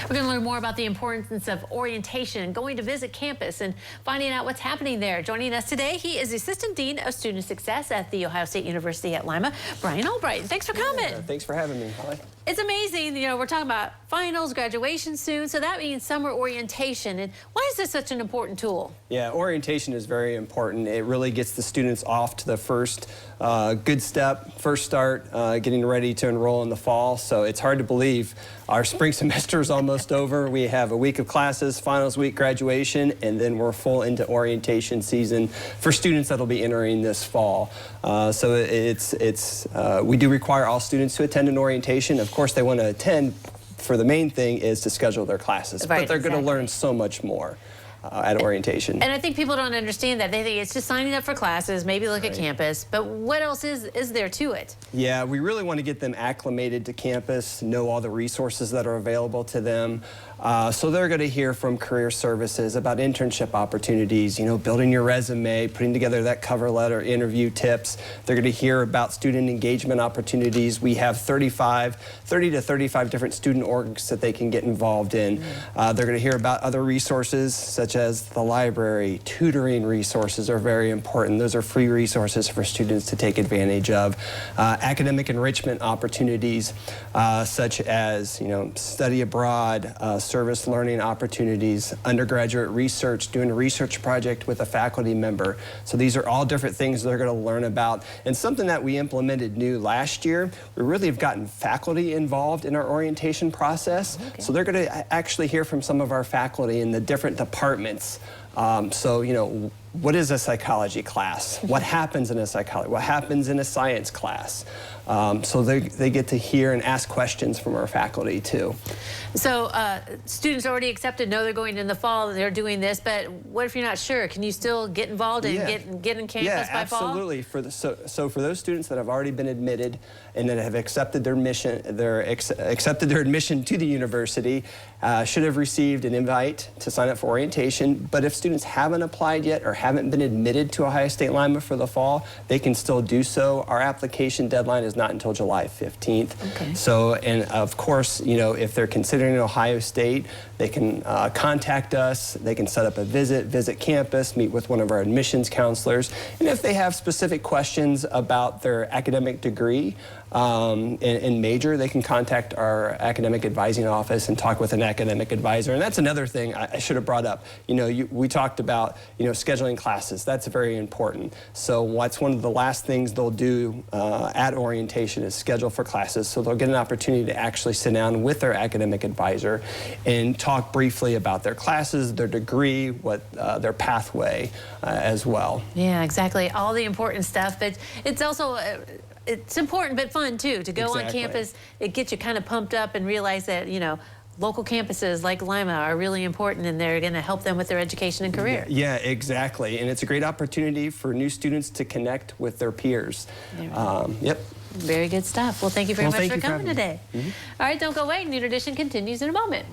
We're going to learn more about the importance of orientation, going to visit campus, and finding out what's happening there. Joining us today, he is the Assistant Dean of Student Success at the Ohio State University at Lima, Bryan Albright. Thanks for coming. Yeah, thanks for having me, Holly. It's amazing, you know, we're talking about finals, graduation soon, so that means summer orientation. And why is this such an important tool? Yeah, orientation is very important. It really gets the students off to the first good step, first start, getting ready to enroll in the fall. So it's hard to believe our spring semester is almost over. We have a week of classes, finals week, graduation, and then we're full into orientation season for students that'll be entering this fall. So we do require all students to attend an orientation. Of course, they want to attend. For the main thing is to schedule their classes, right, but they're exactly. going to learn so much more at orientation. And I think people don't understand that. They think it's just signing up for classes, maybe look Right. at campus, but what else is there to it? Yeah, we really want to get them acclimated to campus, know all the resources that are available to them. So they're going to hear from career services about internship opportunities, you know, building your resume, putting together that cover letter, interview tips. They're going to hear about student engagement opportunities. We have 30 to 35 different student orgs that they can get involved in. They're going to hear about other resources such as the library. Tutoring resources are very important. Those are free resources for students to take advantage of. Academic enrichment opportunities such as, you know, study abroad, service learning opportunities, undergraduate research, doing a research project with a faculty member. So these are all different things they're going to learn about. And something that we implemented new last year, we really have gotten faculty involved in our orientation process. Okay. So they're going to actually hear from some of our faculty in the different departments. So, you know, what is a psychology class? What happens in a psychology? What happens in a science class? So they get to hear and ask questions from our faculty too. So students already accepted, know they're going in the fall, they're doing this, but what if you're not sure? Can you still get involved and get in campus by fall? Yeah, absolutely. So for those students that have already been admitted and that have accepted their accepted their admission to the university, should have received an invite to sign up for orientation. But if students haven't applied yet or haven't been admitted to Ohio State Lima for the fall, they can still do so. Our application deadline is not until July 15th. Okay. So, and of course, you know, if they're considering Ohio State, they can contact us. They can set up a visit campus, meet with one of our admissions counselors. And if they have specific questions about their academic degree and major, they can contact our academic advising office and talk with an academic advisor. And that's another thing I should have brought up. You know, we talked about, you know, scheduling classes. That's very important. So what's one of the last things they'll do at orientation is schedule for classes. So they'll get an opportunity to actually sit down with their academic advisor and talk briefly about their classes, their degree, what their pathway as well. Yeah, exactly. All the important stuff, but it's also it's important but fun too to go on campus. It gets you kind of pumped up and realize that, you know, local campuses like Lima are really important and they're going to help them with their education and career. Yeah, exactly. And it's a great opportunity for new students to connect with their peers. Yep. Very good stuff. Well, thank you very much for coming today. Mm-hmm. All right, don't go away. New Tradition continues in a moment.